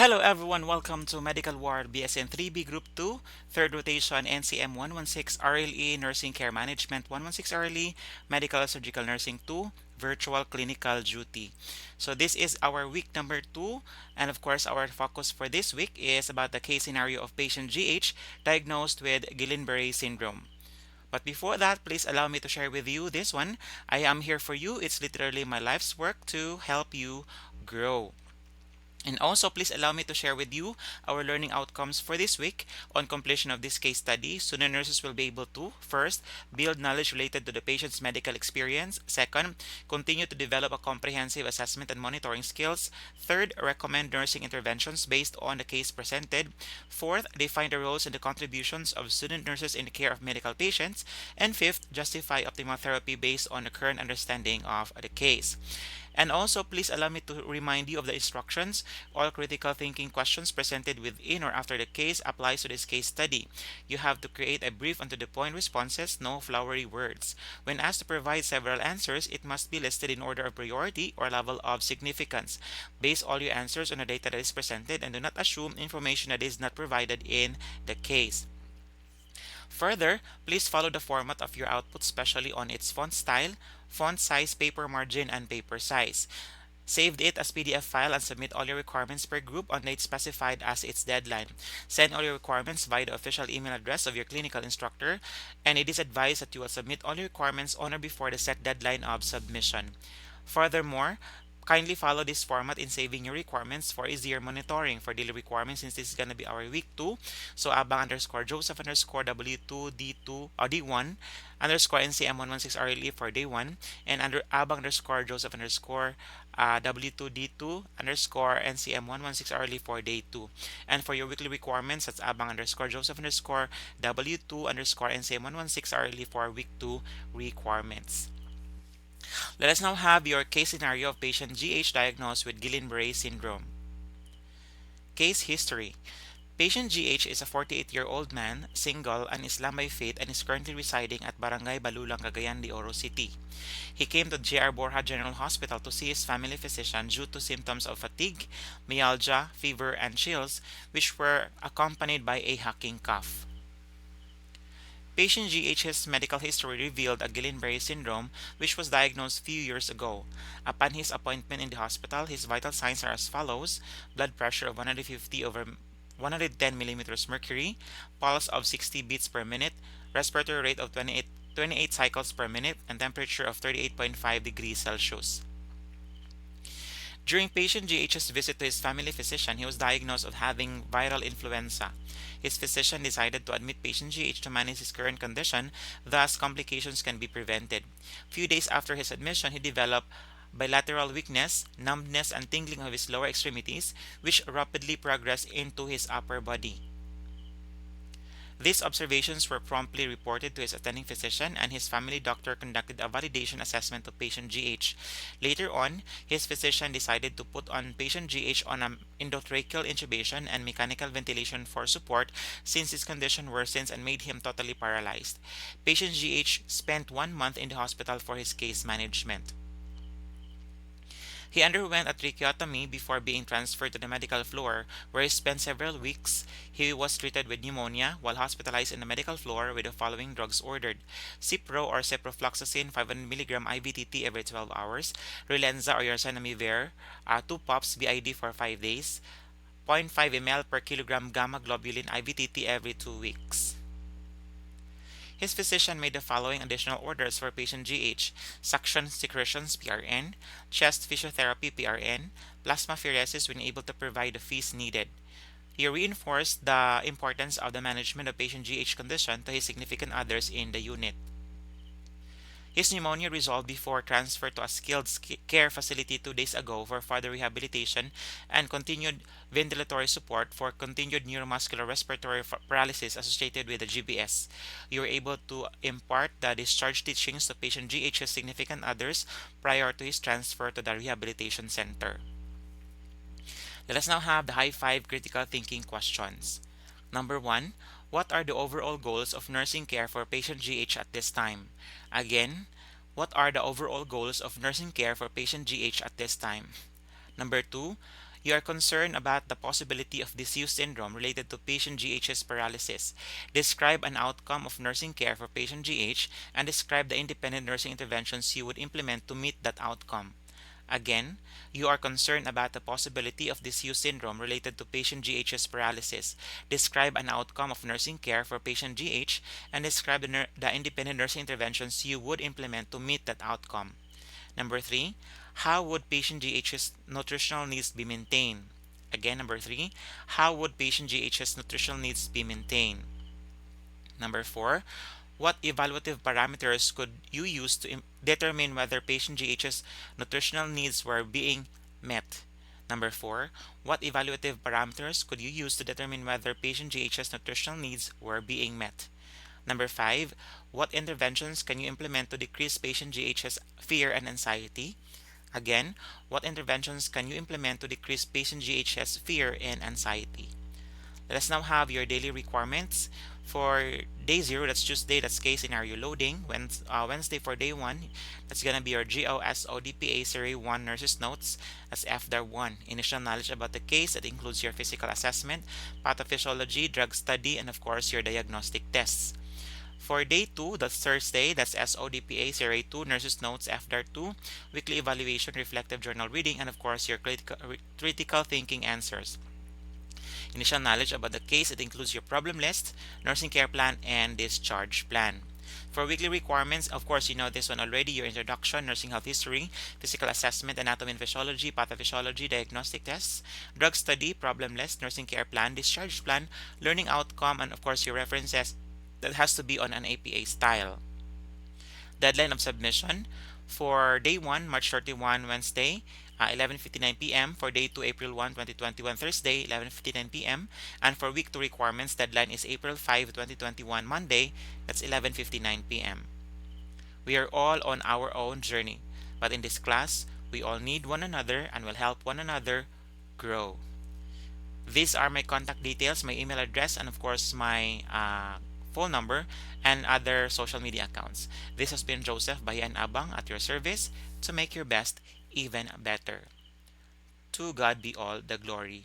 Hello everyone, welcome to Medical Ward BSN 3B Group 2, third rotation NCM 116 RLE Nursing Care Management 116 RLE Medical Surgical Nursing 2 Virtual Clinical Duty. So this is our week number 2, and of course our focus for this week is about the case scenario of patient GH diagnosed with Guillain-Barre syndrome. But before that, please allow me to share with you this one. I am here for you. It's literally my life's work to help you grow. And also, please allow me to share with you our learning outcomes for this week. On completion of this case study, student nurses will be able to, first, build knowledge related to the patient's medical experience. Second, continue to develop a comprehensive assessment and monitoring skills. Third, recommend nursing interventions based on the case presented. Fourth, define the roles and the contributions of student nurses in the care of medical patients. And fifth, justify optimal therapy based on the current understanding of the case. And also, please allow me to remind you of the instructions. All critical thinking questions presented within or after the case applies to this case study. You have to create a brief and to the point responses, no flowery words. When asked to provide several answers, it must be listed in order of priority or level of significance. Base all your answers on the data that is presented and do not assume information that is not provided in the case. Further, please follow the format of your output, especially on its font style, font size, paper margin, and paper size. Save it as PDF file and submit all your requirements per group on date specified as its deadline. Send all your requirements via the official email address of your clinical instructor, and it is advised that you will submit all your requirements on or before the set deadline of submission. Furthermore, kindly follow this format in saving your requirements for easier monitoring for daily requirements, since this is going to be our week 2. So abang underscore Joseph underscore W2 D2 or D1 underscore NCM 116 RLE for day 1, and under abang underscore Joseph underscore W2 D2 underscore NCM 116 RLE for day 2. And for your weekly requirements, that's abang underscore Joseph underscore W2 underscore NCM 116 RLE for week 2 requirements. Let us now have your case scenario of patient GH diagnosed with Guillain-Barre syndrome. Case history. Patient GH is a 48-year-old man, single, and Islam by faith, and is currently residing at Barangay Balulang, Cagayan de Oro City. He came to J.R. Borja General Hospital to see his family physician due to symptoms of fatigue, myalgia, fever, and chills, which were accompanied by a hacking cough. Patient GH's medical history revealed a Guillain-Barre syndrome, which was diagnosed few years ago. Upon his appointment in the hospital, his vital signs are as follows: blood pressure of 150 over 110 millimeters mercury, pulse of 60 beats per minute, respiratory rate of 28 cycles per minute, and temperature of 38.5 degrees Celsius. During patient GH's visit to his family physician, he was diagnosed of having viral influenza. His physician decided to admit patient GH to manage his current condition, thus complications can be prevented. Few days after his admission, he developed bilateral weakness, numbness, and tingling of his lower extremities, which rapidly progressed into his upper body. These observations were promptly reported to his attending physician, and his family doctor conducted a validation assessment of patient GH. Later on, his physician decided to put on patient GH on an endotracheal intubation and mechanical ventilation for support, since his condition worsens and made him totally paralyzed. Patient GH spent 1 month in the hospital for his case management. He underwent a tracheotomy before being transferred to the medical floor, where he spent several weeks. He was treated with pneumonia while hospitalized in the medical floor with the following drugs ordered: Cipro or ciprofloxacin 500 mg IVTT every 12 hours, Relenza or Yarsenamivir 2 puffs BID for 5 days, 0.5 ml per kilogram gamma globulin IVTT every 2 weeks. His physician made the following additional orders for patient GH: suction secretions PRN, chest physiotherapy PRN, plasmapheresis when able to provide the fees needed. He reinforced the importance of the management of patient GH condition to his significant others in the unit. His pneumonia resolved before transfer to a skilled care facility 2 days ago for further rehabilitation and continued ventilatory support for continued neuromuscular respiratory paralysis associated with the GBS. You were able to impart the discharge teachings to patient GH's significant others prior to his transfer to the rehabilitation center. Let us now have the high 5 critical thinking questions. Number 1. What are the overall goals of nursing care for patient GH at this time? Again, what are the overall goals of nursing care for patient GH at this time? Number 2. You are concerned about the possibility of disuse syndrome related to patient GH's paralysis. Describe an outcome of nursing care for patient GH and describe the independent nursing interventions you would implement to meet that outcome. Again, you are concerned about the possibility of disuse syndrome related to patient GH's paralysis. Describe an outcome of nursing care for patient GH and describe the independent nursing interventions you would implement to meet that outcome. Number three, how would patient GH's nutritional needs be maintained? Again, number three, how would patient GH's nutritional needs be maintained? Number four, what evaluative parameters could you use to determine whether patient GH's nutritional needs were being met? Number four, what evaluative parameters could you use to determine whether patient GH's nutritional needs were being met? Number five, what interventions can you implement to decrease patient GH's fear and anxiety? Again, what interventions can you implement to decrease patient GH's fear and anxiety? Let us now have your daily requirements. For day 0, that's Tuesday, that's case scenario loading. Wednesday for day 1, that's going to be your GOSODPA Series 1 Nurses Notes. That's FDAR1. Initial knowledge about the case. That includes your physical assessment, pathophysiology, drug study, and of course your diagnostic tests. For day 2, that's Thursday, that's SODPA Series 2 Nurses Notes FDAR2, weekly evaluation, reflective journal reading, and of course your critical thinking answers. Initial knowledge about the case, it includes your problem list, nursing care plan, and discharge plan. For weekly requirements, of course, you know this one already, your introduction, nursing health history, physical assessment, anatomy and physiology, pathophysiology, diagnostic tests, drug study, problem list, nursing care plan, discharge plan, learning outcome, and of course your references. That has to be on an APA style. Deadline of submission for day 1, March 31, Wednesday, 11:59 p.m. For day 2, April 1, 2021, Thursday, 11:59 p.m. And for week 2 requirements, deadline is April 5, 2021, Monday, that's 11:59 p.m. We are all on our own journey, but in this class, we all need one another and will help one another grow. These are my contact details, my email address, and of course my phone number and other social media accounts. This has been Joseph Bahian Abang at your service to make your best even better. To God be all the glory.